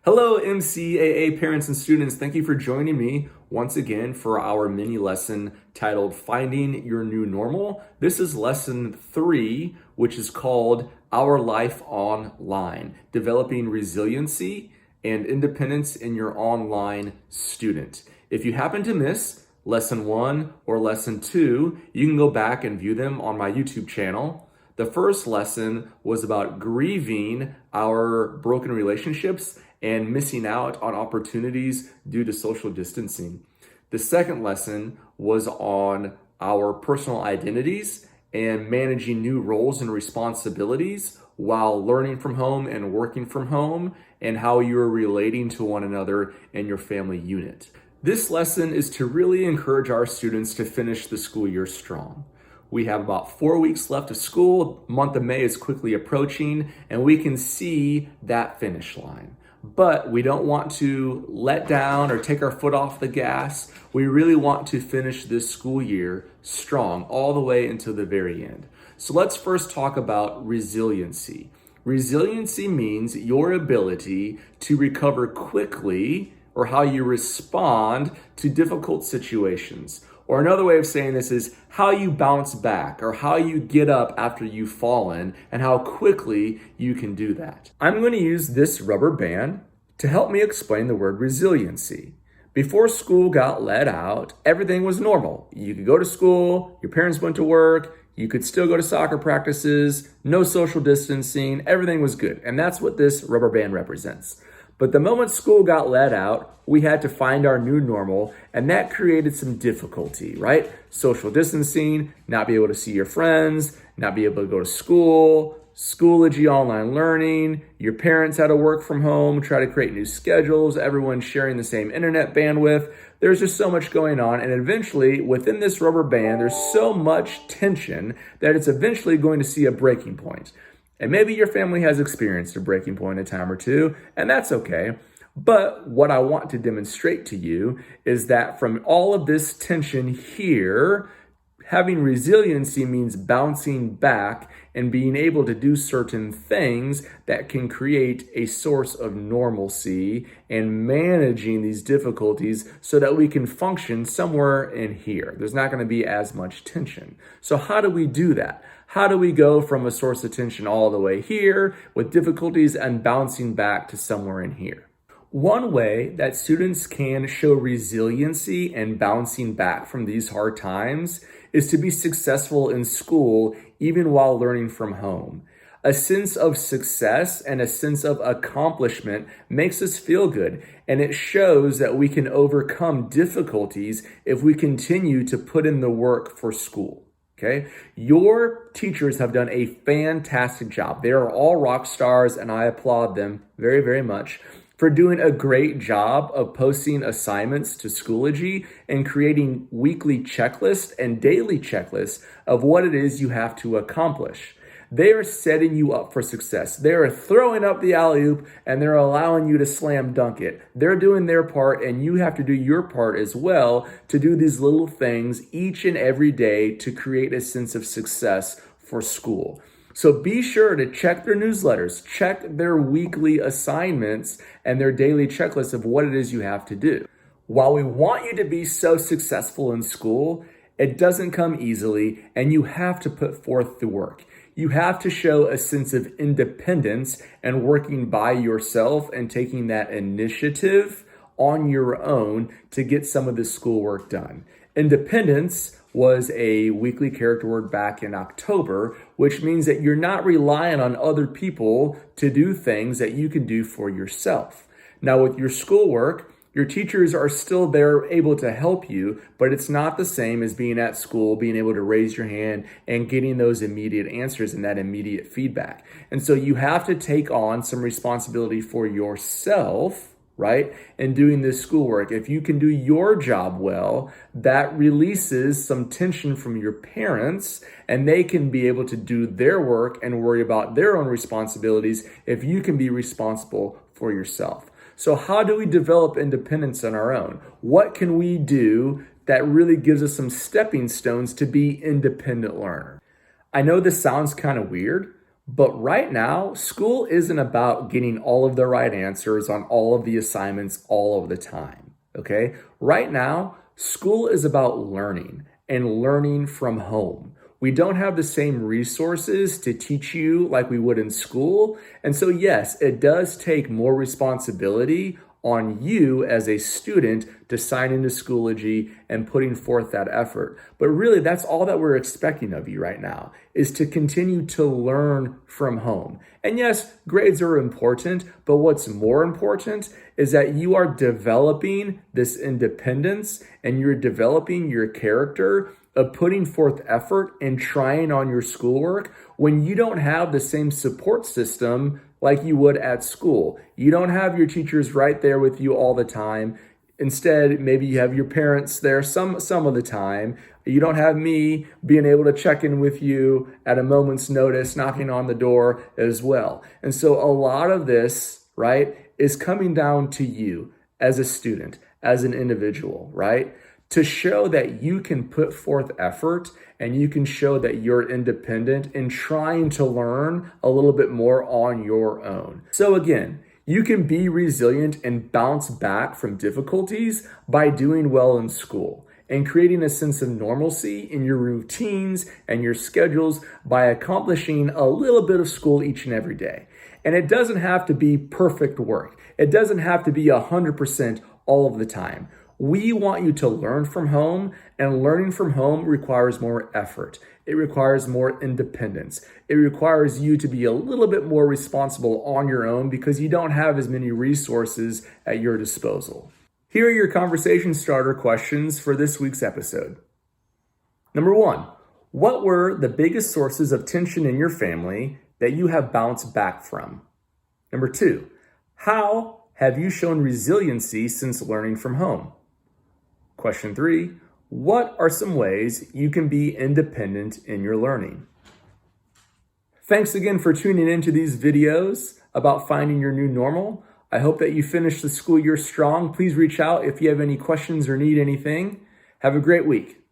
Hello, MCAA parents and students. Thank you for joining me once again for our mini lesson titled Finding Your New Normal. This is lesson 3, which is called Our Life Online, Developing Resiliency and Independence in Your Online Student. If you happen to miss lesson 1 or lesson 2, you can go back and view them on my YouTube channel. The first lesson was about grieving our broken relationships and missing out on opportunities due to social distancing. The second lesson was on our personal identities and managing new roles and responsibilities while learning from home and working from home, and how you're relating to one another in your family unit. This lesson is to really encourage our students to finish the school year strong. We have about 4 weeks left of school. Month of May is quickly approaching, and we can see that finish line. But we don't want to let down or take our foot off the gas. We really want to finish this school year strong all the way until the very end. So let's first talk about resiliency. Resiliency means your ability to recover quickly, or how you respond to difficult situations. Or another way of saying this is how you bounce back, or how you get up after you've fallen, and how quickly you can do that. I'm going to use this rubber band to help me explain the word resiliency. Before school got let out, everything was normal. You could go to school, your parents went to work, you could still go to soccer practices, no social distancing, everything was good. And that's what this rubber band represents. But the moment school got let out, we had to find our new normal, and that created some difficulty, right? Social distancing, not be able to see your friends, not be able to go to school, Schoology online learning, your parents had to work from home, try to create new schedules, everyone sharing the same internet bandwidth. There's just so much going on, and eventually, within this rubber band, there's so much tension that it's eventually going to see a breaking point. And maybe your family has experienced a breaking point a time or two, and that's okay. But what I want to demonstrate to you is that from all of this tension here, having resiliency means bouncing back and being able to do certain things that can create a source of normalcy and managing these difficulties so that we can function somewhere in here. There's not going to be as much tension. So how do we do that? How do we go from a source of tension all the way here with difficulties and bouncing back to somewhere in here? One way that students can show resiliency and bouncing back from these hard times is to be successful in school even while learning from home. A sense of success and a sense of accomplishment makes us feel good, and it shows that we can overcome difficulties if we continue to put in the work for school. Okay, your teachers have done a fantastic job. They are all rock stars, and I applaud them very, very much for doing a great job of posting assignments to Schoology and creating weekly checklists and daily checklists of what it is you have to accomplish. They are setting you up for success. They are throwing up the alley-oop, and they're allowing you to slam dunk it. They're doing their part, and you have to do your part as well to do these little things each and every day to create a sense of success for school. So be sure to check their newsletters, check their weekly assignments and their daily checklist of what it is you have to do. While we want you to be so successful in school, it doesn't come easily, and you have to put forth the work. You have to show a sense of independence and working by yourself and taking that initiative on your own to get some of this schoolwork done. Independence was a weekly character word back in October, which means that you're not relying on other people to do things that you can do for yourself. Now, with your schoolwork, your teachers are still there able to help you, but it's not the same as being at school, being able to raise your hand and getting those immediate answers and that immediate feedback. And so you have to take on some responsibility for yourself, right? And doing this schoolwork. If you can do your job well, that releases some tension from your parents, and they can be able to do their work and worry about their own responsibilities if you can be responsible for yourself. So how do we develop independence on our own? What can we do that really gives us some stepping stones to be independent learner? I know this sounds kind of weird, But right now, school isn't about getting all of the right answers on all of the assignments all of the time. Okay? Right now, school is about learning and learning from home. We don't have the same resources to teach you like we would in school. And so, yes, it does take more responsibility on you as a student to sign into Schoology and putting forth that effort. But really, that's all that we're expecting of you right now, is to continue to learn from home. And yes, grades are important, but what's more important is that you are developing this independence and you're developing your character of putting forth effort and trying on your schoolwork when you don't have the same support system like you would at school. You don't have your teachers right there with you all the time. Instead, maybe you have your parents there some of the time. You don't have me being able to check in with you at a moment's notice, knocking on the door as well. And so a lot of this, right, is coming down to you as a student, as an individual, right? To show that you can put forth effort and you can show that you're independent in trying to learn a little bit more on your own. So again, you can be resilient and bounce back from difficulties by doing well in school and creating a sense of normalcy in your routines and your schedules by accomplishing a little bit of school each and every day. And it doesn't have to be perfect work. It doesn't have to be 100% all of the time. We want you to learn from home, and learning from home requires more effort. It requires more independence. It requires you to be a little bit more responsible on your own because you don't have as many resources at your disposal. Here are your conversation starter questions for this week's episode. Number 1, what were the biggest sources of tension in your family that you have bounced back from? Number 2, how have you shown resiliency since learning from home? Question 3, what are some ways you can be independent in your learning? Thanks again for tuning into these videos about finding your new normal. I hope that you finish the school year strong. Please reach out if you have any questions or need anything. Have a great week.